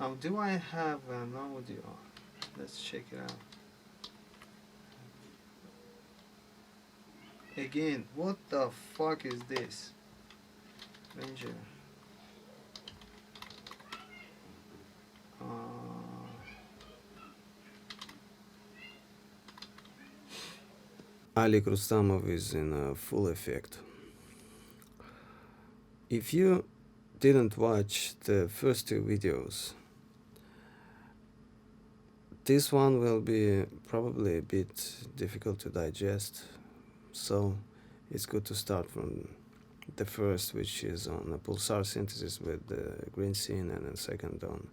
Do I have an audio? Let's check it out. Again, what the fuck is this? Ranger. Alik Rustamov is in full effect. If you didn't watch the first two videos, this one will be probably a bit difficult to digest, so it's good to start from the first, which is on a Pulsar synthesis with the green scene, and then second on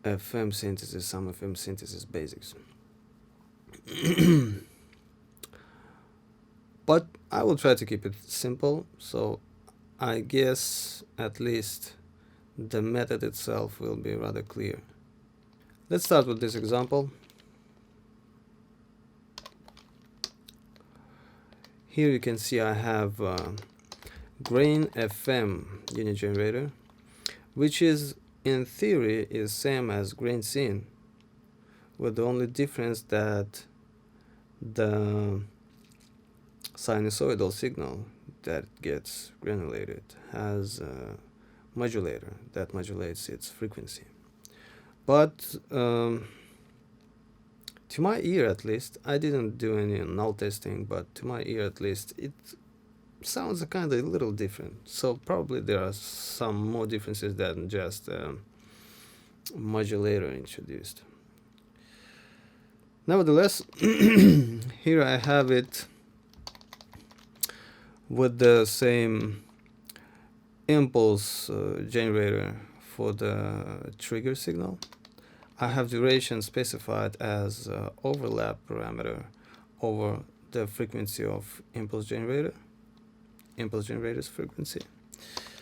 FM synthesis, some FM synthesis basics. But I will try to keep it simple, so I guess at least the method itself will be rather clear. Let's start with this example. Here you can see I have GrainFM unit generator, which is in theory is same as grain scene, with the only difference that the sinusoidal signal that gets granulated has a modulator that modulates its frequency. But to my ear at least, I didn't do any null testing, but to my ear at least, it sounds kind of a little different. So probably there are some more differences than just modulator introduced. Nevertheless, here I have it with the same impulse generator for the trigger signal. I have duration specified as overlap parameter over the frequency of impulse generator's frequency.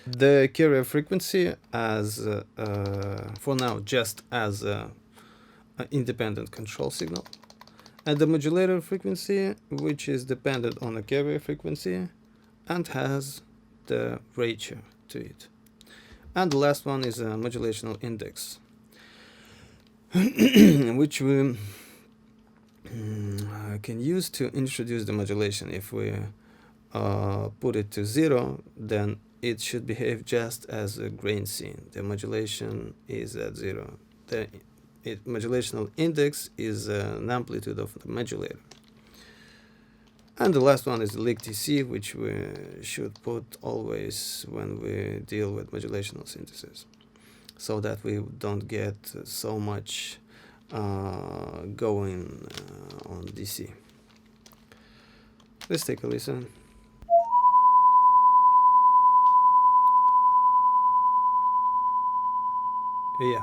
The carrier frequency as for now just as an independent control signal, and the modulator frequency, which is dependent on the carrier frequency and has the ratio to it. And the last one is a modulation index, which we can use to introduce the modulation. If we put it to 0, then it should behave just as a grain scene. The modulation is at 0. The modulation index is an amplitude of the modulator. And the last one is the e.t.c, which we should put always when we deal with modulational synthesis, so that we don't get so much going on DC. Let's take a listen. Yeah.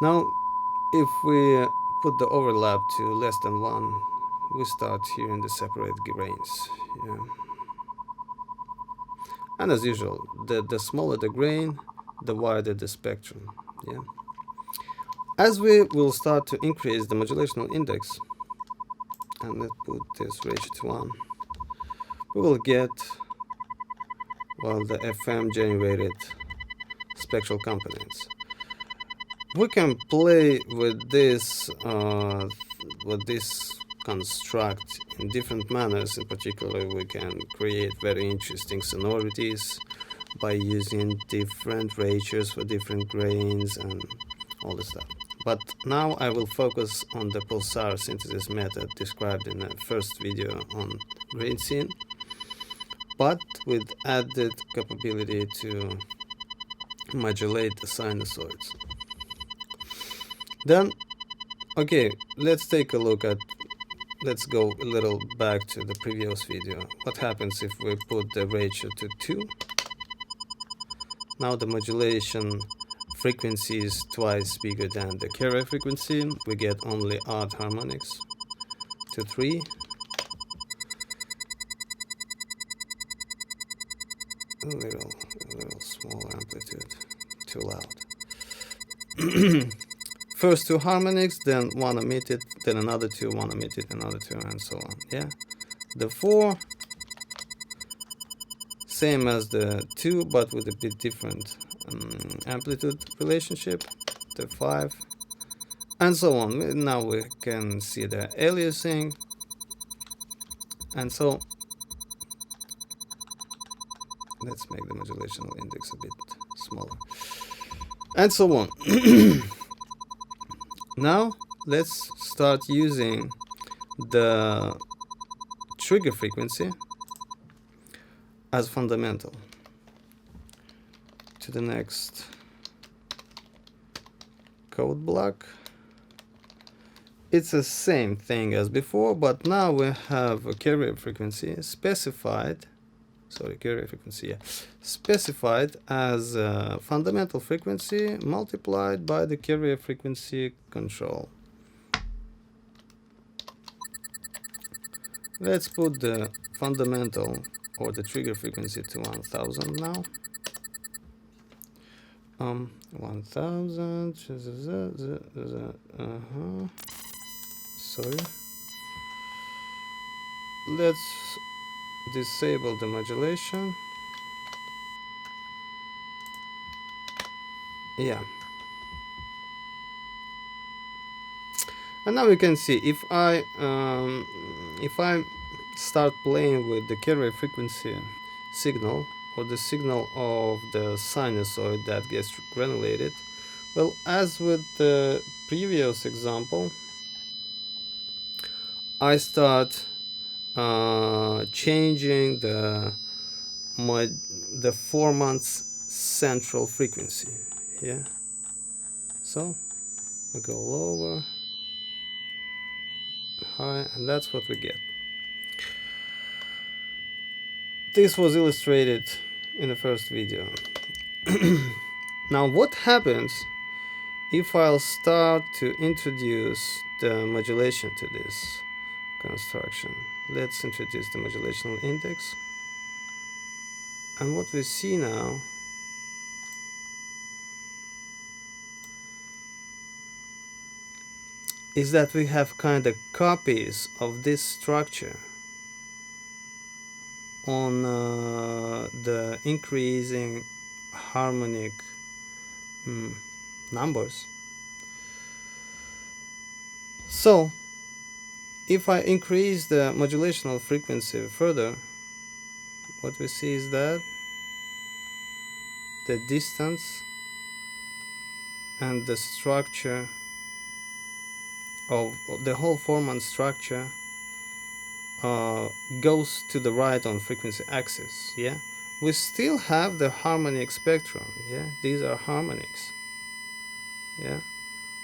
Now, if we put the overlap to less than 1, we start hearing the separate grains. Yeah. And as usual, the smaller the grain, the wider the spectrum. Yeah. As we will start to increase the modulational index, and let's put this ratio to 1, we will get, well, the FM generated spectral components. We can play with this construct in different manners. In particular, we can create very interesting sonorities by using different ratios for different grains and all this stuff. But now I will focus on the Pulsar synthesis method described in the first video on grain scene, but with added capability to modulate the sinusoids. Then, okay, let's take a look at, let's go a little back to the previous video. What happens if we put the ratio to 2? Now the modulation frequency is twice bigger than the carrier frequency. We get only odd harmonics. To 3. A little small amplitude, too loud. First 2 harmonics, then 1 omitted, then another 2, 1 omitted, another 2, and so on. Yeah. The 4 same as the 2 but with a bit different amplitude relationship, the 5, and so on. Now we can see the aliasing, and so let's make the modulation index a bit smaller, and so on. Now let's start using the trigger frequency as fundamental. To the next code block. It's the same thing as before, but now we have a carrier frequency specified, specified as a fundamental frequency multiplied by the carrier frequency control. Let's put the fundamental or the trigger frequency to 1000 now. 1000. Sorry. Let's disable the modulation. Yeah. And now we can see if I start playing with the carrier frequency signal, or the signal of the sinusoid that gets granulated, well, as with the previous example, I start changing the 4 months central frequency. Yeah, so we go lower, high, and that's what we get. This was illustrated in the first video. Now what happens if I'll start to introduce the modulation to this construction? Let's introduce the modulation index, and what we see now is that we have kind of copies of this structure on the increasing harmonic numbers. So if I increase the modulational frequency further, what we see is that the distance and the structure of the whole 4-month structure goes to the right on frequency axis. Yeah, we still have the harmonic spectrum. Yeah, these are harmonics. Yeah,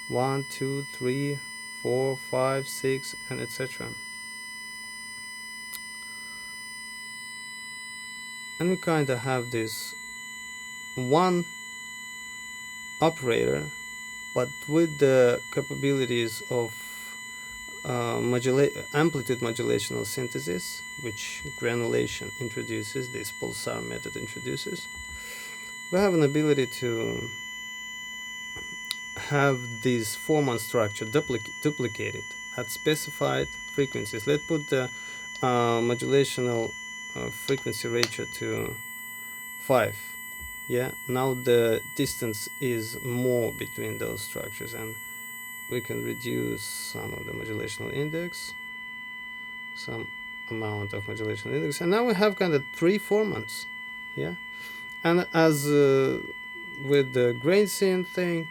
1, 2, 3, 4, 5, 6, and etc. And we kind of have this one operator, but with the capabilities of amplitude modulational synthesis, which granulation introduces, this Pulsar method introduces. We have an ability to have this 4-month structure duplicated at specified frequencies. Let's put the modulational frequency ratio to 5. Yeah, now the distance is more between those structures, and we can reduce some of the modulational index, some amount of modulational index, and now we have kind of 3 4-months. Yeah, and as with the grain scene thing,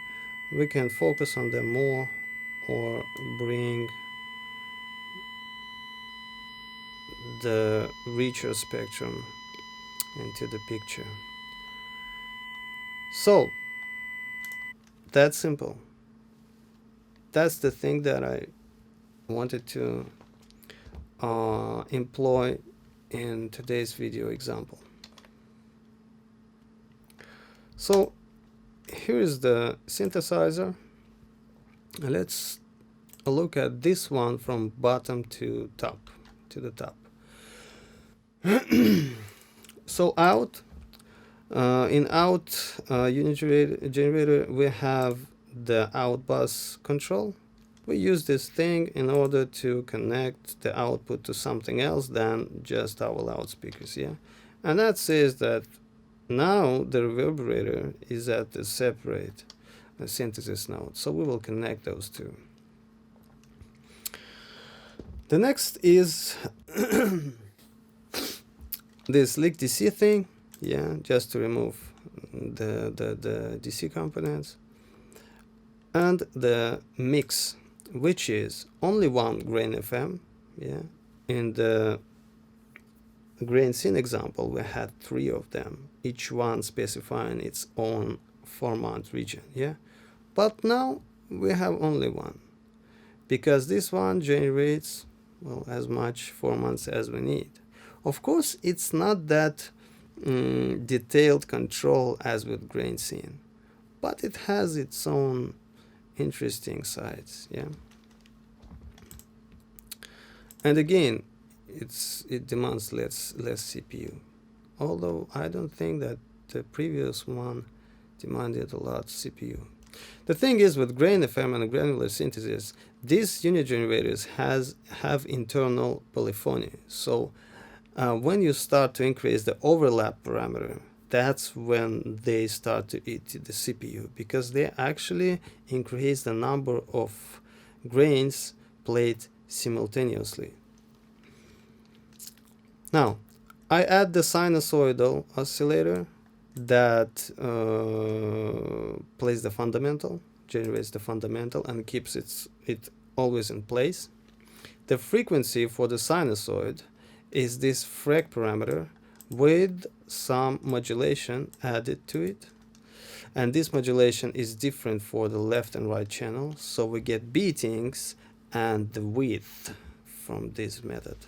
we can focus on them more or bring the richer spectrum into the picture. So that's simple. That's the thing that I wanted to employ in today's video example. So here is the synthesizer. Let's look at this one from bottom to top, to the top. So out, in out unit generator, we have the out bus control. We use this thing in order to connect the output to something else than just our loudspeakers. Yeah, And that says that now the reverberator is at a separate synthesis node. So we will connect those two. The next is this e.t.c thing, yeah, just to remove the DC components, and the mix, which is only one GrainFM, yeah. In the grain scene example, we had 3 of them, each one specifying its own 4-month region, yeah. But now we have only one, because this one generates, well, as much 4 months as we need. Of course, it's not that detailed control as with grain scene, but it has its own interesting sides, yeah. And again, it demands less CPU, although I don't think that the previous one demanded a lot CPU. The thing is, with GrainFM and granular synthesis, these unit generators have internal polyphony. So when you start to increase the overlap parameter, that's when they start to eat the CPU, because they actually increase the number of grains played simultaneously. Now, I add the sinusoidal oscillator that plays the fundamental, generates the fundamental, and keeps it always in place. The frequency for the sinusoid is this frec parameter with some modulation added to it. And this modulation is different for the left and right channel, so we get beatings and the width from this method.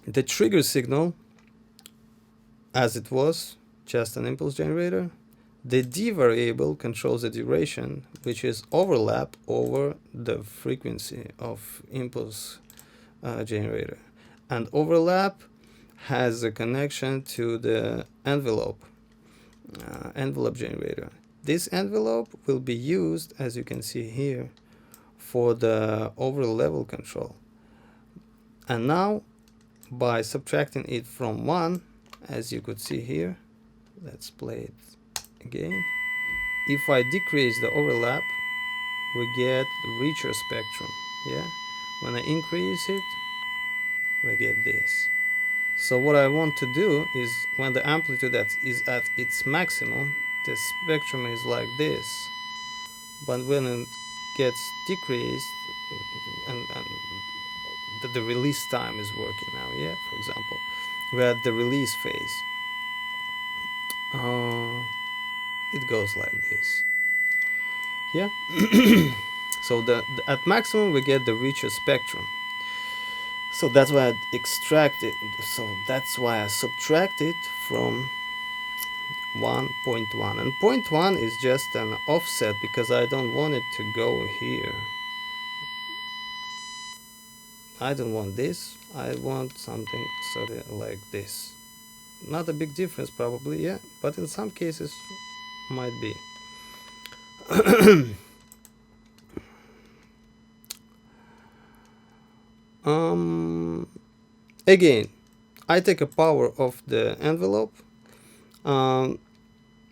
The trigger signal, as it was, just an impulse generator. The D variable controls the duration, which is overlap over the frequency of impulse generator. And overlap has a connection to the envelope generator. This envelope will be used, as you can see here, for the over level control. And now, by subtracting it from 1, as you could see here, let's play it again. If I decrease the overlap, we get the richer spectrum, yeah? When I increase it, we get this. So what I want to do is, when the amplitude is at its maximum, the spectrum is like this. But when it gets decreased, and the release time is working now, yeah? For example, we're at the release phase. It goes like this, yeah. So at maximum we get the richer spectrum. So that's why I extract it. So that's why I subtract it from 1.1, and 0.1 is just an offset because I don't want it to go here. I don't want this. I want something sort of like this. Not a big difference probably, yeah, but in some cases might be. Again, I take a power of the envelope.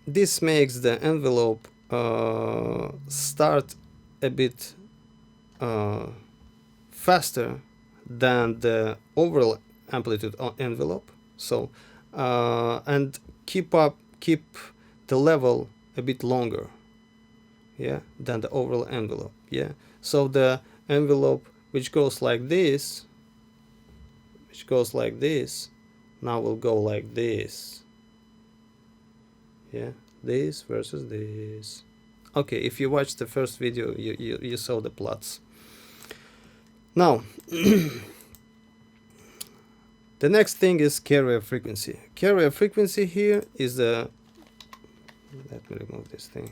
This makes the envelope start a bit faster than the overall amplitude envelope. So and keep the level a bit longer, yeah, than the overall envelope, yeah. So the envelope which goes like this, now will go like this, yeah, this versus this. Okay, if you watched the first video, you saw the plots. Now the next thing is carrier frequency. Carrier frequency here is the, let me remove this thing.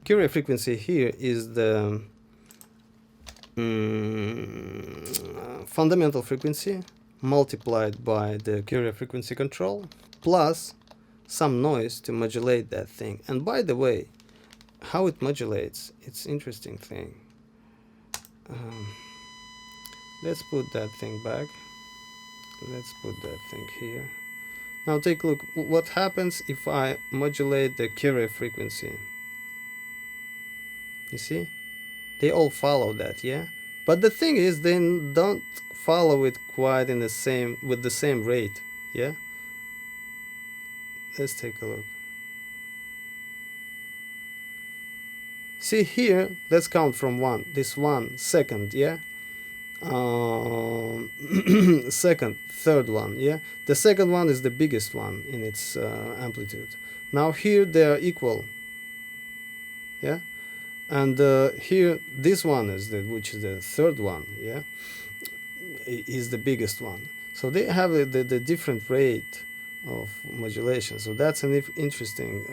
Carrier frequency here is the fundamental frequency multiplied by the carrier frequency control plus some noise to modulate that thing. And by the way, how it modulates, it's interesting thing. let's put that thing back. Let's put that thing here. Now take a look. What happens if I modulate the carrier frequency? You see? They all follow that, yeah? But the thing is, they don't follow it quite in the same, with the same rate, yeah? Let's take a look. See here, let's count from 1. This 1 second, yeah? Second, third one, yeah? The second one is the biggest one in its amplitude. Now here they are equal, yeah? And here this one is which is the third one, yeah, is the biggest one. So they have the different rate of modulation. So that's an interesting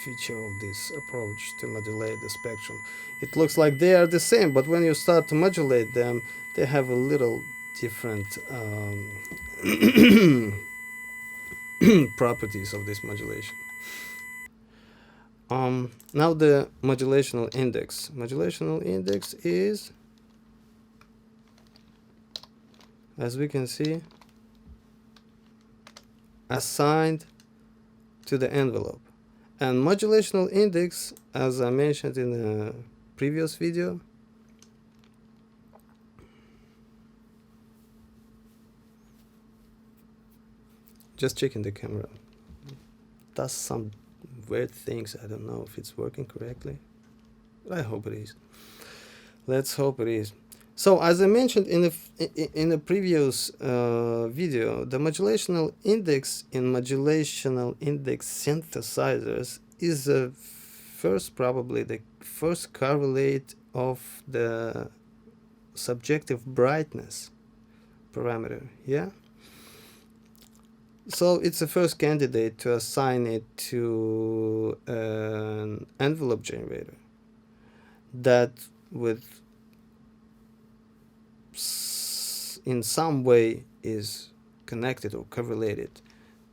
feature of this approach to modulate the spectrum. It looks like they are the same, but when you start to modulate them, they have a little different properties of this modulation. Now the modulational index. Modulational index is, as we can see, assigned to the envelope. And modulational index, as I mentioned in a previous video, just checking the camera, does some weird things. I don't know if it's working correctly, but I hope it is. Let's hope it is. So as I mentioned in the previous video, the modulational index in modulational index synthesizers is probably the first correlate of the subjective brightness parameter, yeah? So it's the first candidate to assign it to an envelope generator that with in some way is connected or correlated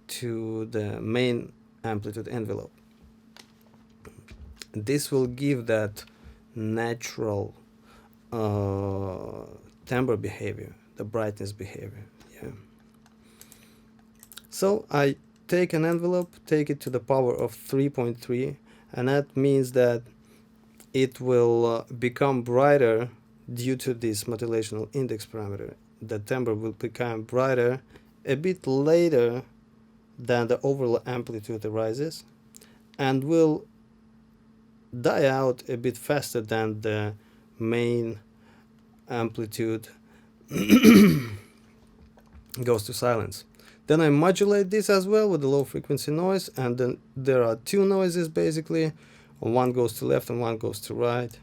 to the main amplitude envelope. This will give that natural timbre behavior, the brightness behavior, yeah. So I take an envelope, take it to the power of 3.3, and that means that it will become brighter due to this modulational index parameter. The timbre will become brighter a bit later than the overall amplitude arises, and will die out a bit faster than the main amplitude goes to silence. Then I modulate this as well with the low frequency noise, and then there are two noises basically. One goes to left and one goes to right,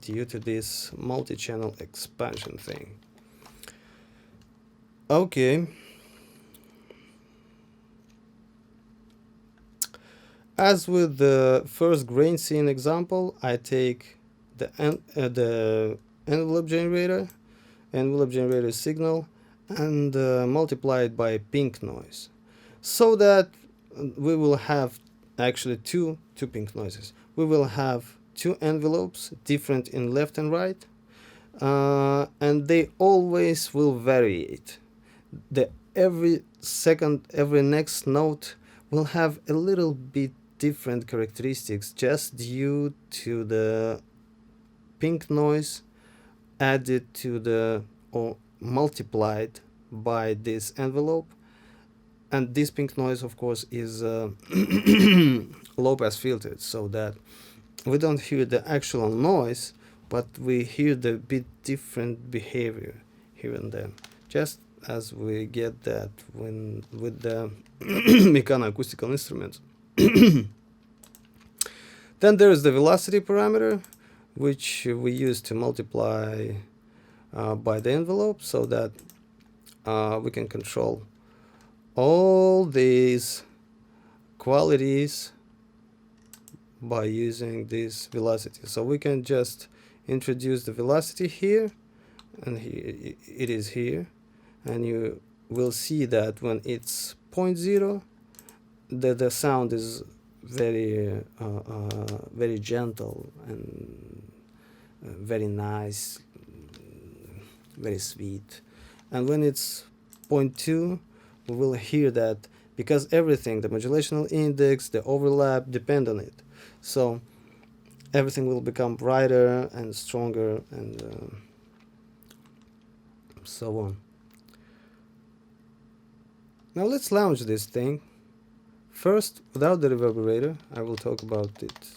due to this multi-channel expansion thing. Okay. As with the first grain scene example, I take the envelope generator signal and multiply it by pink noise, so that we will have actually two pink noises. We will have two envelopes, different in left and right, and they always will variate. Every next note will have a little bit different characteristics, just due to the pink noise added to the, or multiplied by this envelope. And this pink noise, of course, is low pass filtered, so that we don't hear the actual noise, but we hear the bit different behavior here and there, just as we get that when with the mechanoacoustical instruments. Then there is the velocity parameter, which we use to multiply by the envelope, so that we can control all these qualities by using this velocity. So we can just introduce the velocity here, and here it is here, and you will see that when it's 0.0, the sound is very very gentle, and very nice, very sweet. And when it's 0.2, we will hear that, because everything, the modulation index, the overlap, depend on it. So everything will become brighter and stronger, and so on. Now let's launch this thing. First, without the Evaporator. I will talk about it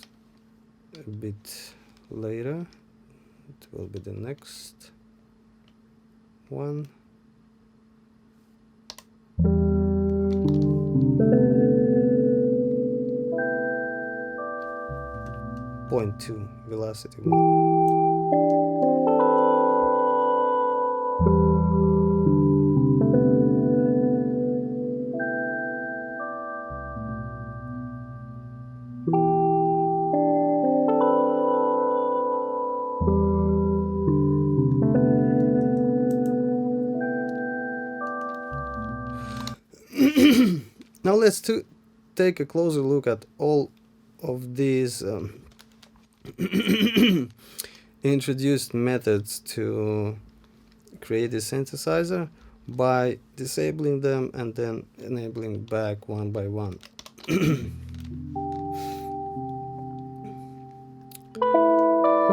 a bit later. It will be the next one. Point 2 velocity. Now let's take a closer look at all of these introduced methods to create a synthesizer by disabling them and then enabling back one by one.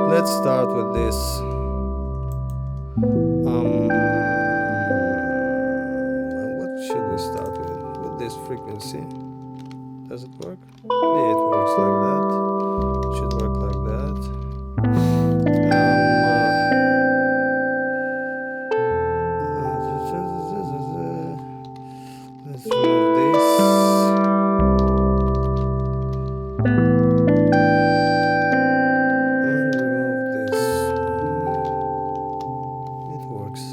Let's start with this. What should we start with? With this frequency. Does it work? Yeah, it works like that. It should work like that. Let's remove this. And remove this. It works.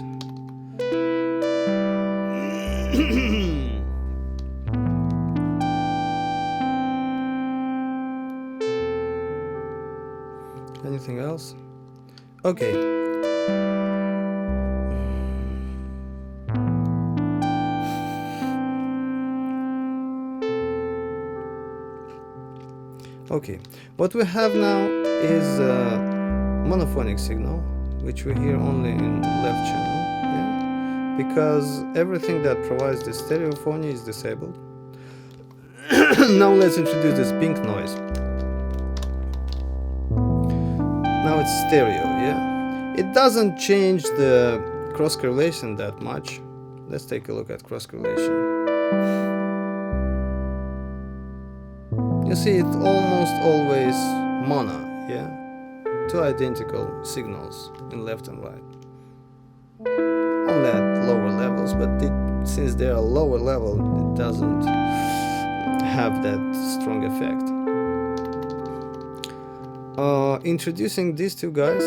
Anything else? Okay. Okay. What we have now is a monophonic signal, which we hear only in left channel. Yeah? Because everything that provides the stereophony is disabled. Now let's introduce this pink noise. Now it's stereo, yeah? It doesn't change the cross correlation that much. Let's take a look at cross correlation. You see, it's almost always mono, yeah? Two identical signals in left and right. Only at lower levels, but since they are lower level, it doesn't have that strong effect. Introducing these two guys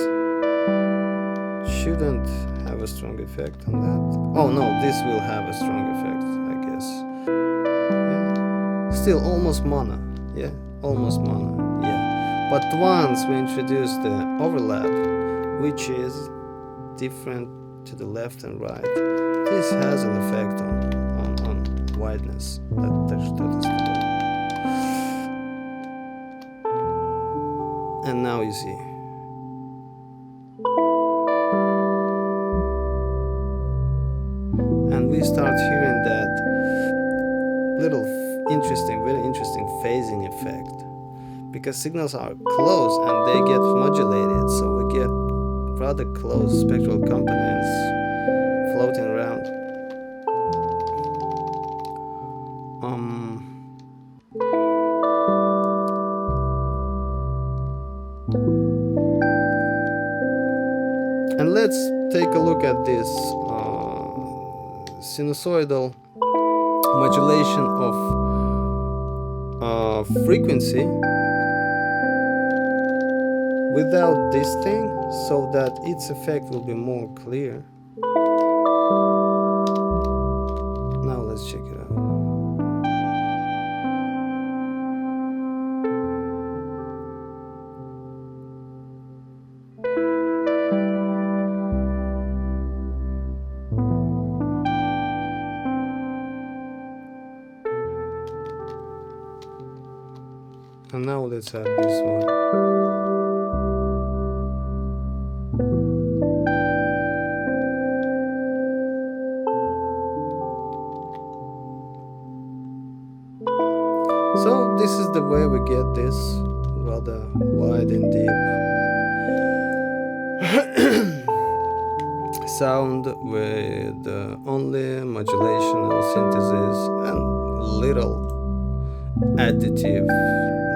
shouldn't have a strong effect on that. Oh no, this will have a strong effect, I guess. Yeah. Still almost mono, yeah, almost mono, yeah. But once we introduce the overlap, which is different to the left and right, this has an effect on wideness. That is the way. And now you see. And we start hearing that little very interesting phasing effect. Because signals are close and they get modulated, so we get rather close spectral components floating around. And let's take a look at this sinusoidal modulation of frequency without this thing, so that its effect will be more clear. Now let's check it out. And now let's add this one. So this is the way we get this rather wide and deep sound with only modulation and synthesis and little additive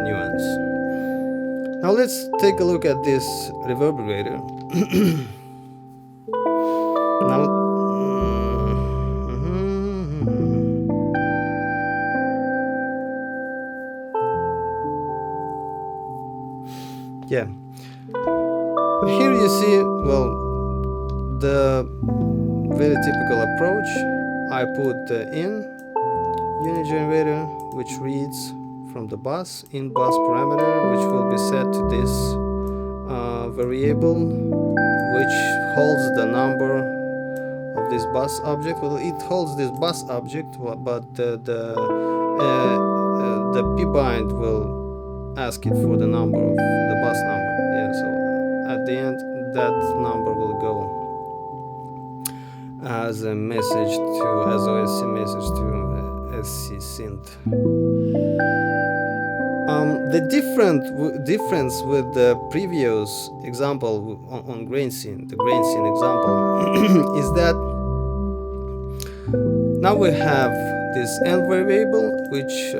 nuance. Now let's take a look at this reverberator. Now, yeah, here you see, well, the very typical approach. I put in unit generator, which reads from the bus in bus parameter, which will be set to this variable, which holds the number of this bus object. Well, it holds this bus object, but the p-bind will ask it for the number of the bus number. Yeah, so at the end, that number will go as a message to, as OSC message to SC synth. The difference with the previous example on GrainScene, the GrainScene example, is that now we have this end variable which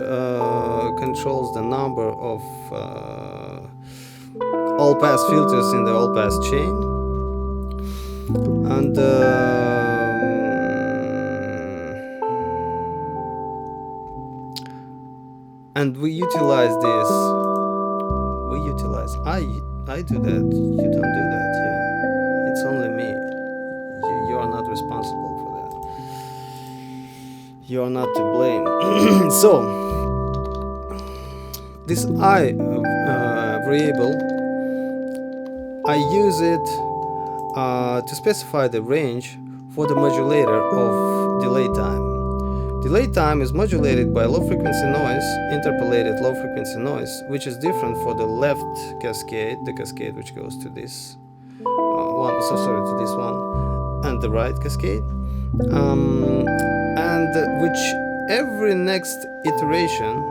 controls the number of all-pass filters in the all-pass chain, and we utilize this. I do that. You don't do that. Yeah, it's only me. You are not responsible for that. You are not to blame. So this I variable, I use it to specify the range for the modulator of delay time. Delay time is modulated by low frequency noise, interpolated low frequency noise, which is different for the left cascade, the cascade which goes to this to this one, and the right cascade, and which every next iteration,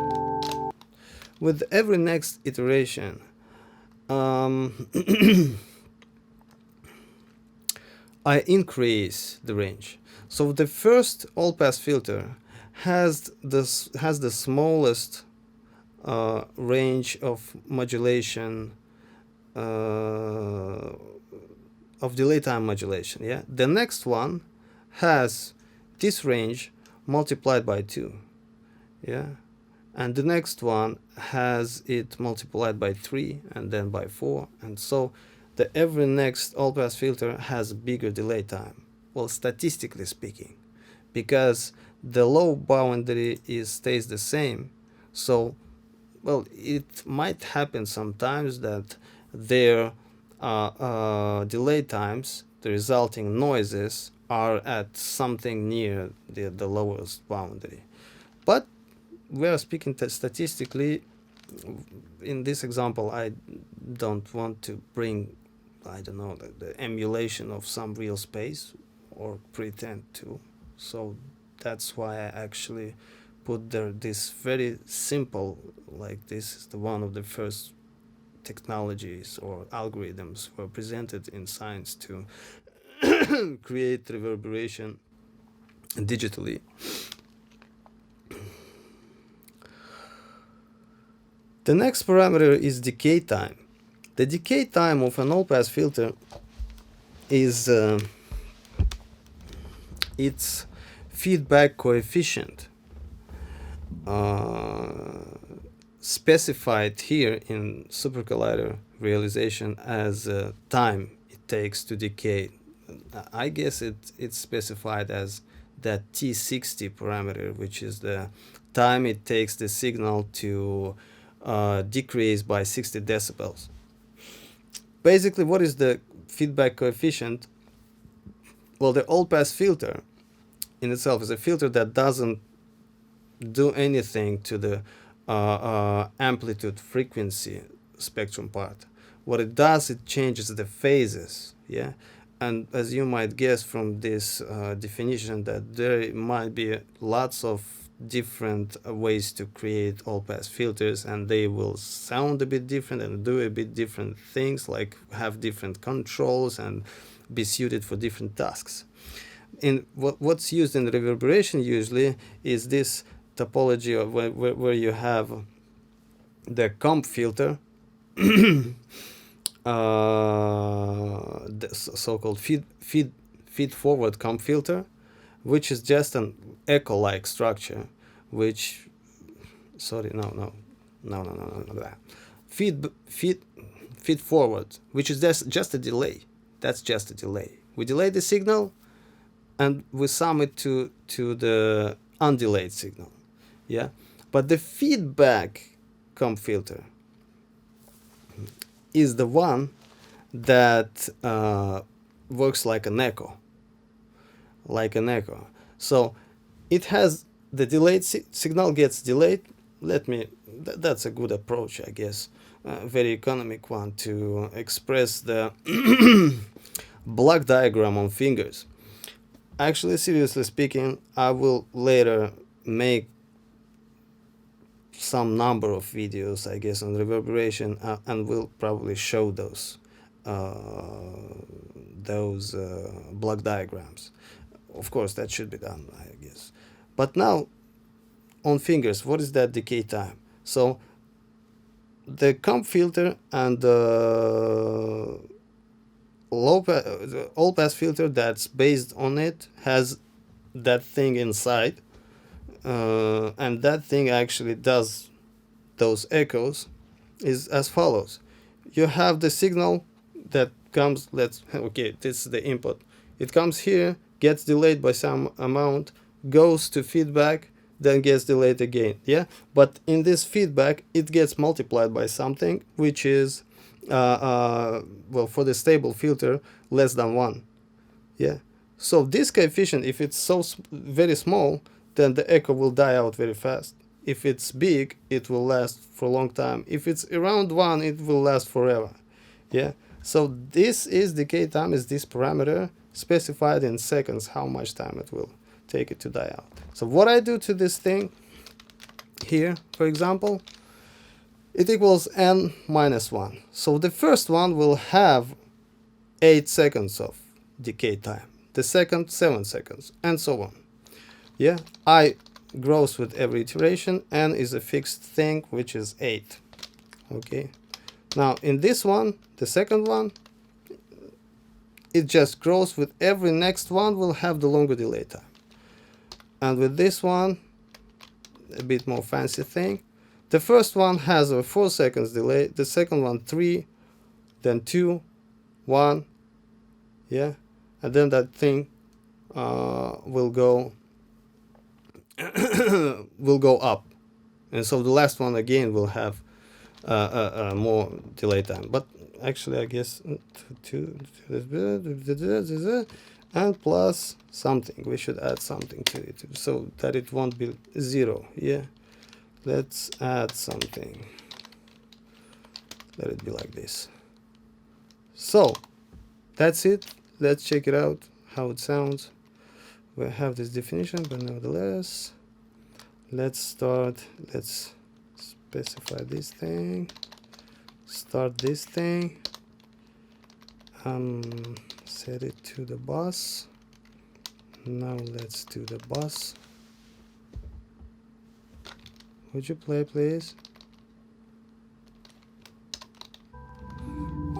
I increase the range. So the first all-pass filter has the smallest range of modulation, of delay time modulation. Yeah, the next one has this range multiplied by 2. Yeah, and the next one has it multiplied by 3 and then by 4, and so the every next all-pass filter has bigger delay time. Well, statistically speaking, because the low boundary stays the same. So, well, it might happen sometimes that their delay times, the resulting noises, are at something near the lowest boundary. But we are speaking statistically. In this example, I don't want to bring, I don't know, the emulation of some real space, or pretend to. So that's why I actually put there this very simple, like this is the one of the first technologies or algorithms were presented in science to create reverberation digitally. The next parameter is decay time. The decay time of an all-pass filter is its feedback coefficient, specified here in Supercollider realization as time it takes to decay. I guess it's specified as that T60 parameter, which is the time it takes the signal to decrease by 60 decibels. Basically, what is the feedback coefficient? Well, the all-pass filter in itself is a filter that doesn't do anything to the amplitude frequency spectrum part. What it does, it changes the phases. Yeah, and as you might guess from this definition, that there might be lots of different ways to create all-pass filters, and they will sound a bit different and do a bit different things, like have different controls and be suited for different tasks. In what's used in reverberation usually is this topology of where you have the comp filter, the so-called feed forward comp filter, which is just an echo-like structure, which, sorry, no, feed forward, which is just a delay. That's just a delay. We delay the signal, and we sum it to the undelayed signal, yeah. But the feedback comp filter is the one that works like an echo. So it has the delayed signal gets delayed. That's a good approach, I guess. Very economic one to express the block diagram on fingers. Actually, seriously speaking, I will later make some number of videos, I guess, on reverberation, and will probably show those block diagrams. Of course, that should be done, I guess. But now, on fingers, what is that decay time? So, the comp filter and the all-pass filter that's based on it has that thing inside, and that thing actually does those echoes is as follows. You have the signal that comes, this is the input. It comes here, gets delayed by some amount, goes to feedback, then gets delayed again, yeah? But in this feedback, it gets multiplied by something, which is for the stable filter, less than 1. Yeah. So this coefficient, if it's so very small, then the echo will die out very fast. If it's big, it will last for a long time. If it's around 1, it will last forever. Yeah. So this is decay time, is this parameter specified in seconds, how much time it will take it to die out. So what I do to this thing here, for example, it equals n minus 1. So the first one will have 8 seconds of decay time. The second, 7 seconds, and so on. Yeah, I grows with every iteration. N is a fixed thing, which is 8. Okay. Now in this one, the second one, it just grows with every next one will have the longer delay time. And with this one, a bit more fancy thing. The first one has a 4 seconds delay, the second one 3, then 2, 1, yeah, and then that thing will go up, and so the last one again will have more delay time. But actually, I guess 2 and plus something. We should add something to it so that it won't be 0. Yeah. Let's add something. Let it be like this. So, that's it. Let's check it out, how it sounds. We have this definition, but nevertheless, let's start. Let's specify this thing. Start this thing. Set it to the bus. Now let's do the bus. Would you play, please?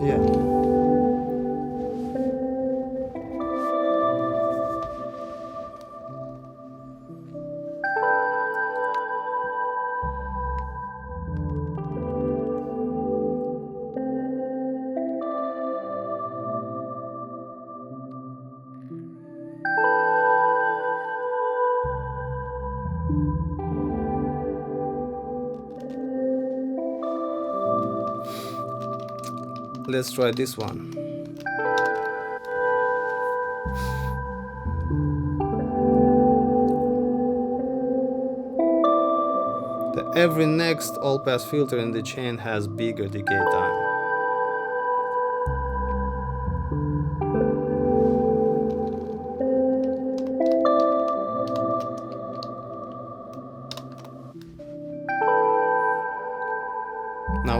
Yeah. Let's try this one. Every next all-pass filter in the chain has bigger decay time.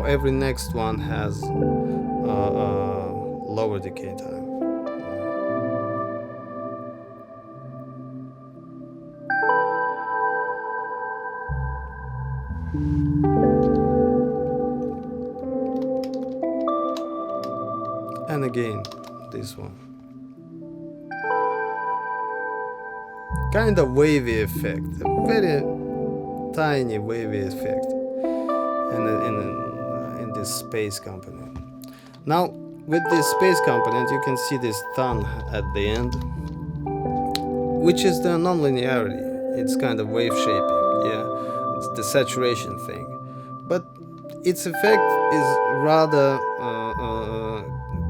every next one has lower decay time. And again, this one. Kind of wavy effect, a very tiny wavy effect in this space component. Now, with this space component, you can see this thumb at the end, which is the nonlinearity. It's kind of wave shaping, yeah, it's the saturation thing. But its effect is rather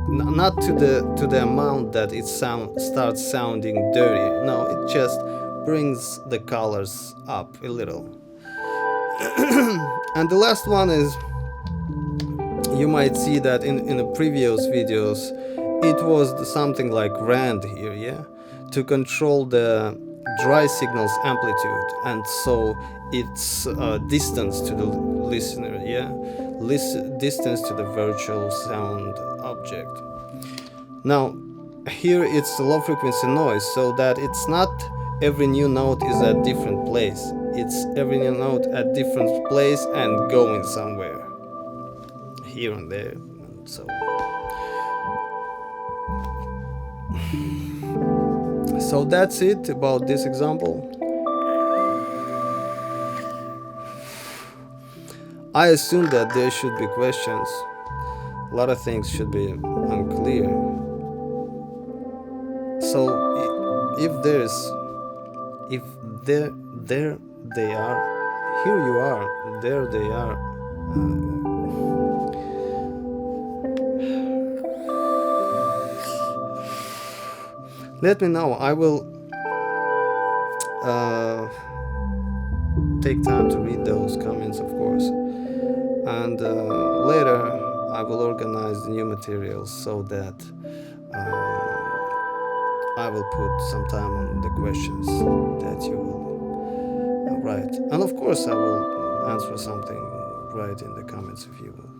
not to the amount that it starts sounding dirty. No, it just brings the colors up a little. And the last one is, you might see that in the previous videos it was something like rand here, yeah, to control the dry signal's amplitude, and so its distance to the listener, yeah, distance to the virtual sound object. Now here it's low frequency noise, so that it's not every new note is at different place, it's every new note at different place and going somewhere here and there, and so so that's it about this example. I assume that there should be questions. A lot of things should be unclear. So if there they are, here you are, there they are. Let me know. I will take time to read those comments, of course, and later I will organize the new materials so that I will put some time on the questions that you will write, and of course I will answer something right in the comments if you will.